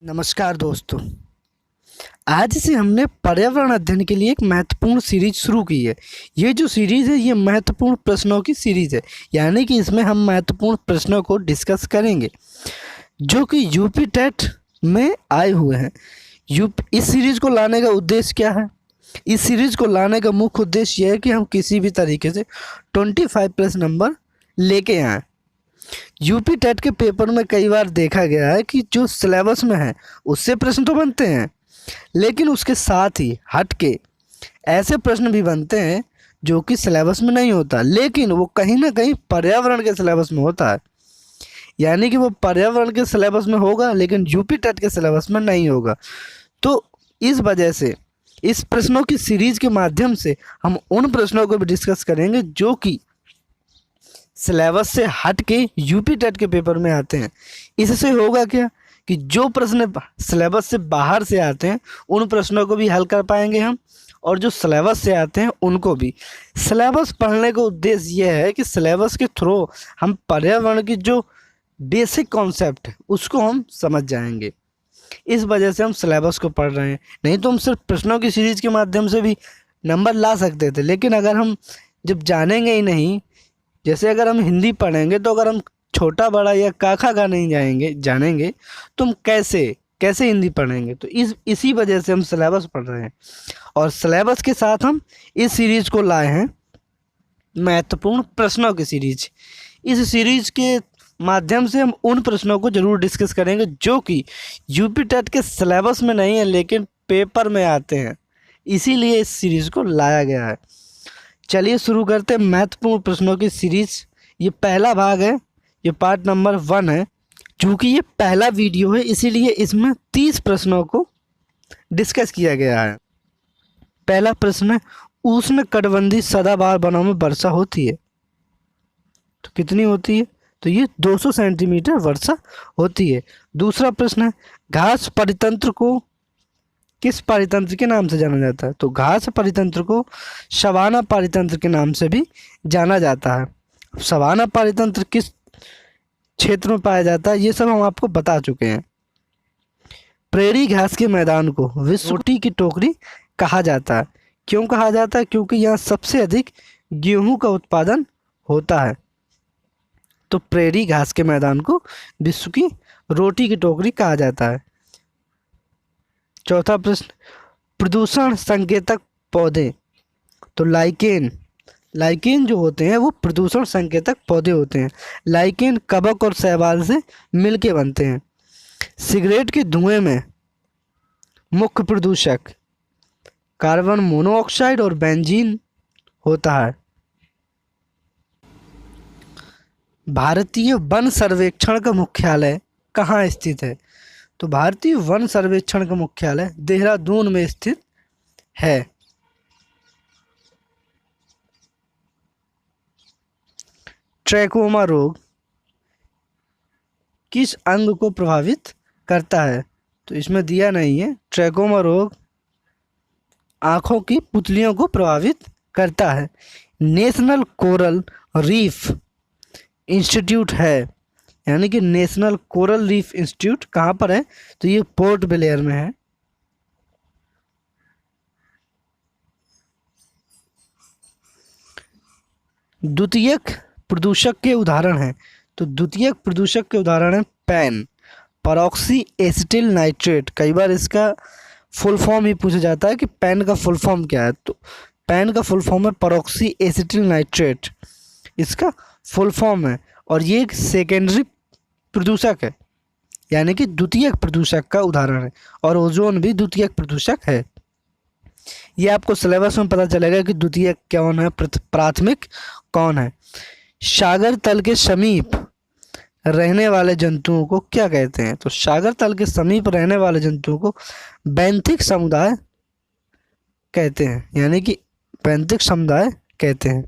नमस्कार दोस्तों। आज से हमने पर्यावरण अध्ययन के लिए एक महत्वपूर्ण सीरीज शुरू की है। ये जो सीरीज़ है ये महत्वपूर्ण प्रश्नों की सीरीज़ है, यानी कि इसमें हम महत्वपूर्ण प्रश्नों को डिस्कस करेंगे जो कि यूपी टेट में आए हुए हैं। इस सीरीज़ को लाने का उद्देश्य क्या है? इस सीरीज़ को लाने का मुख्य उद्देश्य यह है कि हम किसी भी तरीके से 25+ नंबर लेके आएँ। यूपी टेट के पेपर में कई बार देखा गया है कि जो सिलेबस में है उससे प्रश्न तो बनते हैं, लेकिन उसके साथ ही हट के ऐसे प्रश्न भी बनते हैं जो कि सिलेबस में नहीं होता, लेकिन वो कहीं ना कहीं पर्यावरण के सिलेबस में होता है। यानी कि वो पर्यावरण के सिलेबस में होगा लेकिन यूपी टेट के सिलेबस में नहीं होगा। तो इस वजह से इस प्रश्नों की सीरीज के माध्यम से हम उन प्रश्नों को भी डिस्कस करेंगे जो कि सिलेबस से हट के यूपी टेट के पेपर में आते हैं। इससे होगा क्या कि जो प्रश्न सिलेबस से बाहर से आते हैं उन प्रश्नों को भी हल कर पाएंगे हम, और जो सिलेबस से आते हैं उनको भी। सिलेबस पढ़ने का उद्देश्य यह है कि सिलेबस के थ्रू हम पर्यावरण की जो बेसिक कॉन्सेप्ट है उसको हम समझ जाएंगे। इस वजह से हम सिलेबस को पढ़ रहे हैं, नहीं तो हम सिर्फ प्रश्नों की सीरीज के माध्यम से भी नंबर ला सकते थे। लेकिन अगर हम जब जानेंगे ही नहीं, जैसे अगर हम हिंदी पढ़ेंगे तो अगर हम छोटा बड़ा या का खा गा नहीं जानेंगे तो हम कैसे हिंदी पढ़ेंगे। तो इसी वजह से हम सिलेबस पढ़ रहे हैं, और सिलेबस के साथ हम इस सीरीज को लाए हैं महत्वपूर्ण प्रश्नों की सीरीज। इस सीरीज के माध्यम से हम उन प्रश्नों को जरूर डिस्कस करेंगे जो कि यूपी टेट के सिलेबस में नहीं है लेकिन पेपर में आते हैं, इसीलिए इस सीरीज को लाया गया है। चलिए शुरू करते हैं महत्वपूर्ण प्रश्नों की सीरीज। ये पहला भाग है, ये पार्ट नंबर 1 है। चूँकि ये पहला वीडियो है इसीलिए इसमें 30 प्रश्नों को डिस्कस किया गया है। पहला प्रश्न है, उष्णकटिबंधीय सदाबहार वनों में वर्षा होती है तो कितनी होती है? तो ये 200 सेंटीमीटर वर्षा होती है। दूसरा प्रश्न है, घास परितंत्र को किस पारितंत्र के नाम से जाना जाता है? तो घास परितंत्र को सवाना पारितंत्र के नाम से भी जाना जाता है। सवाना पारितंत्र किस क्षेत्र में पाया जाता है ये सब हम आपको बता चुके हैं। प्रेरी घास के मैदान को विश्व रोटी की टोकरी कहा जाता है। क्यों कहा जाता है? क्योंकि यहाँ सबसे अधिक गेहूं का उत्पादन होता है। तो प्रेरी घास के मैदान को विश्व की रोटी की टोकरी कहा जाता है। चौथा प्रश्न, प्रदूषण संकेतक पौधे। तो लाइकेन जो होते हैं वो प्रदूषण संकेतक पौधे होते हैं। लाइकेन कवक और शैवाल से मिलके बनते हैं। सिगरेट के धुएं में मुख्य प्रदूषक कार्बन मोनोऑक्साइड और बेंजीन होता है। भारतीय वन सर्वेक्षण का मुख्यालय कहाँ स्थित है? तो भारतीय वन सर्वेक्षण का मुख्यालय देहरादून में स्थित है। ट्रैकोमा रोग किस अंग को प्रभावित करता है? तो इसमें दिया नहीं है। ट्रैकोमा रोग आँखों की पुतलियों को प्रभावित करता है। नेशनल कोरल रीफ इंस्टीट्यूट है, यानी कि नेशनल कोरल रीफ इंस्टीट्यूट कहाँ पर है? तो ये पोर्ट ब्लेयर में है। द्वितीयक प्रदूषक के उदाहरण हैं। तो द्वितीयक प्रदूषक के उदाहरण है पैन, परऑक्सी एसिटिल नाइट्रेट। कई बार इसका फुल फॉर्म ही पूछा जाता है कि पैन का फुल फॉर्म क्या है। तो पैन का फुल फॉर्म है परऑक्सी एसिटिल नाइट्रेट, इसका फुल फॉर्म है। और ये एक सेकेंडरी प्रदूषक है, यानी कि द्वितीयक प्रदूषक का उदाहरण है। और ओजोन भी द्वितीयक प्रदूषक है। ये आपको सिलेबस में पता चलेगा कि द्वितीयक कौन है, प्राथमिक कौन है। सागर तल के समीप रहने वाले जंतुओं को क्या कहते हैं? तो सागर तल के समीप रहने वाले जंतुओं को बैंथिक समुदाय कहते हैं, यानी कि बैंथिक समुदाय कहते हैं।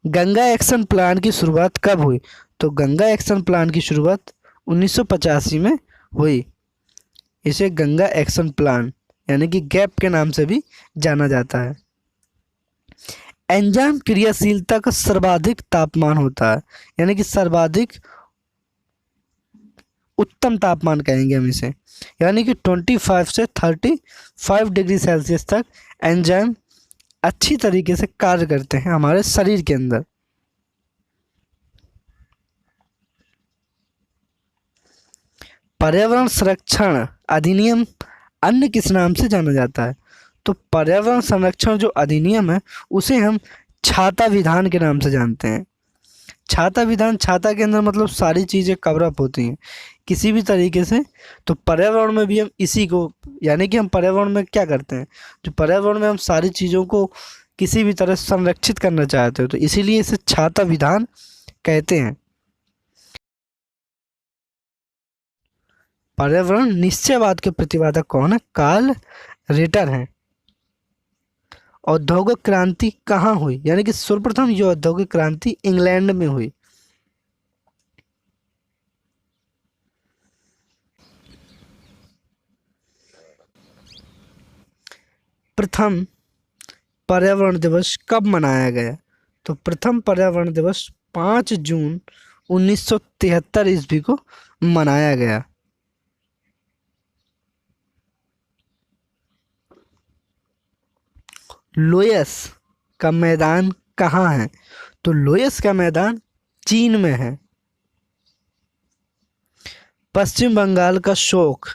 गंगा एक्शन प्लान की शुरुआत कब हुई? तो गंगा एक्शन प्लान की शुरुआत 1985 में हुई। इसे गंगा एक्शन प्लान यानी कि गैप के नाम से भी जाना जाता है। एंजाइम क्रियाशीलता का सर्वाधिक तापमान होता है, यानी कि सर्वाधिक उत्तम तापमान कहेंगे हम इसे, यानी कि 25 से 35 डिग्री सेल्सियस तक एंजाइम अच्छी तरीके से कार्य करते हैं हमारे शरीर के अंदर। पर्यावरण संरक्षण अधिनियम अन्य किस नाम से जाना जाता है? तो पर्यावरण संरक्षण जो अधिनियम है उसे हम छाता विधान के नाम से जानते हैं। छाता विधान, छाता के अंदर मतलब सारी चीज़ें कवर अप होती हैं किसी भी तरीके से। तो पर्यावरण में भी हम इसी को, यानी कि हम पर्यावरण में क्या करते हैं, जो पर्यावरण में हम सारी चीज़ों को किसी भी तरह संरक्षित करना चाहते हो, तो इसीलिए इसे छाता विधान कहते हैं। पर्यावरण निश्चयवाद के प्रतिपादक कौन है? कार्ल रिटर हैं। औद्योगिक क्रांति कहाँ हुई? यानी कि सर्वप्रथम ये औद्योगिक क्रांति इंग्लैंड में हुई। प्रथम पर्यावरण दिवस कब मनाया गया? तो प्रथम पर्यावरण दिवस 5 जून 1973 ईस्वी को मनाया गया। लोयस का मैदान कहाँ है? तो लोयस का मैदान चीन में है। पश्चिम बंगाल का शोक,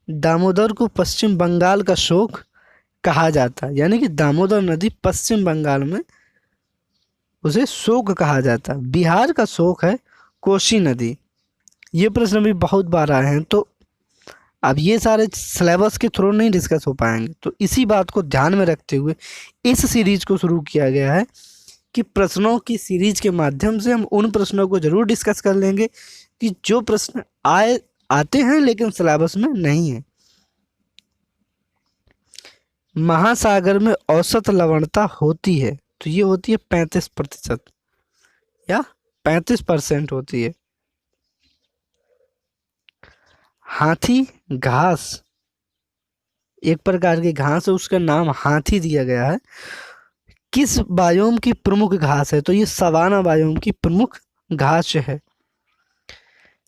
दामोदर को पश्चिम बंगाल का शोक कहा जाता है, यानी कि दामोदर नदी पश्चिम बंगाल में उसे शोक कहा जाता है। बिहार का शोक है कोसी नदी। ये प्रश्न भी बहुत बार आए हैं, तो अब ये सारे सिलेबस के थ्रू नहीं डिस्कस हो पाएंगे, तो इसी बात को ध्यान में रखते हुए इस सीरीज को शुरू किया गया है कि प्रश्नों की सीरीज के माध्यम से हम उन प्रश्नों को जरूर डिस्कस कर लेंगे कि जो प्रश्न आते हैं लेकिन सिलेबस में नहीं है। महासागर में औसत लवणता होती है, तो ये होती है 35% या 35% होती है। हाथी घास एक प्रकार की घास है, उसका नाम हाथी दिया गया है। किस बायोम की प्रमुख घास है? तो ये सवाना बायोम की प्रमुख घास है।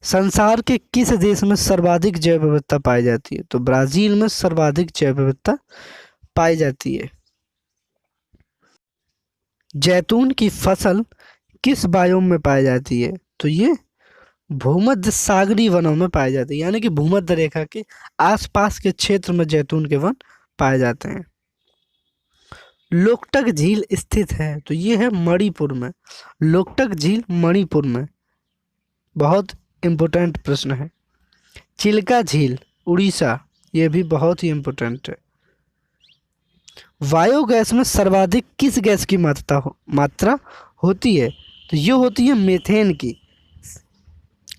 संसार के किस देश में सर्वाधिक जैव विविधता पाई जाती है? तो ब्राजील में सर्वाधिक जैव विविधता पाई जाती है। जैतून की फसल किस बायोम में पाई जाती है? तो ये भूमध्य सागरीय वनों में पाई जाती है, यानी कि भूमध्य रेखा के आसपास के क्षेत्र में जैतून के वन पाए जाते हैं। लोकटक झील स्थित है, तो ये है मणिपुर में। लोकटक झील मणिपुर में, बहुत इम्पोर्टेंट प्रश्न है। चिल्का झील उड़ीसा, ये भी बहुत ही इम्पोर्टेंट है। बायोगैस में सर्वाधिक किस गैस की मात्रा होती है? तो ये होती है मीथेन की,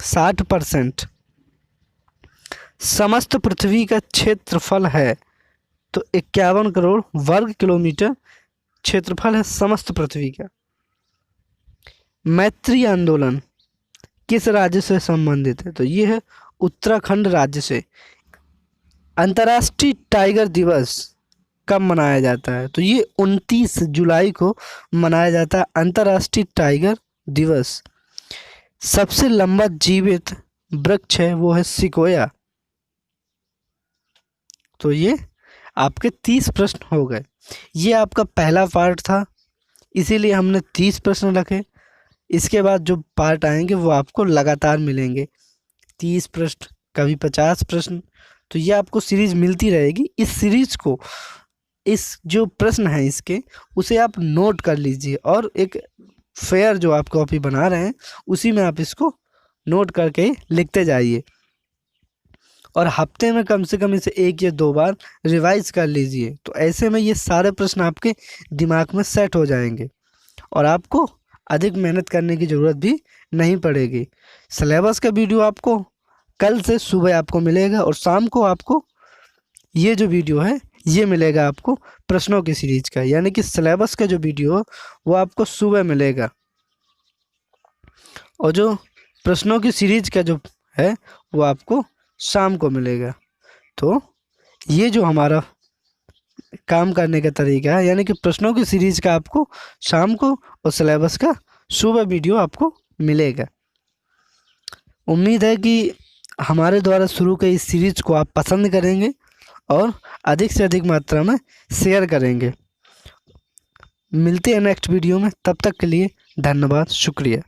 60%। समस्त पृथ्वी का क्षेत्रफल है, तो 51 करोड़ वर्ग किलोमीटर क्षेत्रफल है समस्त पृथ्वी का। मैत्री आंदोलन किस राज्य से संबंधित है? तो ये है उत्तराखंड राज्य से। अंतर्राष्ट्रीय टाइगर दिवस कब मनाया जाता है? तो ये 29 जुलाई को मनाया जाता है अंतर्राष्ट्रीय टाइगर दिवस। सबसे लंबा जीवित वृक्ष है वो है सिकोया। तो ये आपके 30 प्रश्न हो गए। ये आपका पहला पार्ट था, इसीलिए हमने 30 प्रश्न रखे। इसके बाद जो पार्ट आएंगे वो आपको लगातार मिलेंगे, 30 प्रश्न, कभी 50 प्रश्न। तो ये आपको सीरीज मिलती रहेगी। इस सीरीज को, इस जो प्रश्न है इसके, उसे आप नोट कर लीजिए और एक फेयर जो आप कॉपी बना रहे हैं उसी में आप इसको नोट करके लिखते जाइए और हफ्ते में कम से कम इसे 1 या 2 बार रिवाइज कर लीजिए। तो ऐसे में ये सारे प्रश्न आपके दिमाग में सेट हो जाएंगे और आपको अधिक मेहनत करने की ज़रूरत भी नहीं पड़ेगी। सिलेबस का वीडियो आपको कल से सुबह आपको मिलेगा और शाम को आपको ये जो वीडियो है ये मिलेगा आपको प्रश्नों की सीरीज का, यानी कि सिलेबस का जो वीडियो वो आपको सुबह मिलेगा और जो प्रश्नों की सीरीज का जो है वो आपको शाम को मिलेगा। तो ये जो हमारा काम करने का तरीका है, यानी कि प्रश्नों की सीरीज का आपको शाम को और सिलेबस का सुबह वीडियो आपको मिलेगा। उम्मीद है कि हमारे द्वारा शुरू की इस सीरीज को आप पसंद करेंगे और अधिक से अधिक मात्रा में शेयर करेंगे। मिलते हैं नेक्स्ट वीडियो में, तब तक के लिए धन्यवाद, शुक्रिया।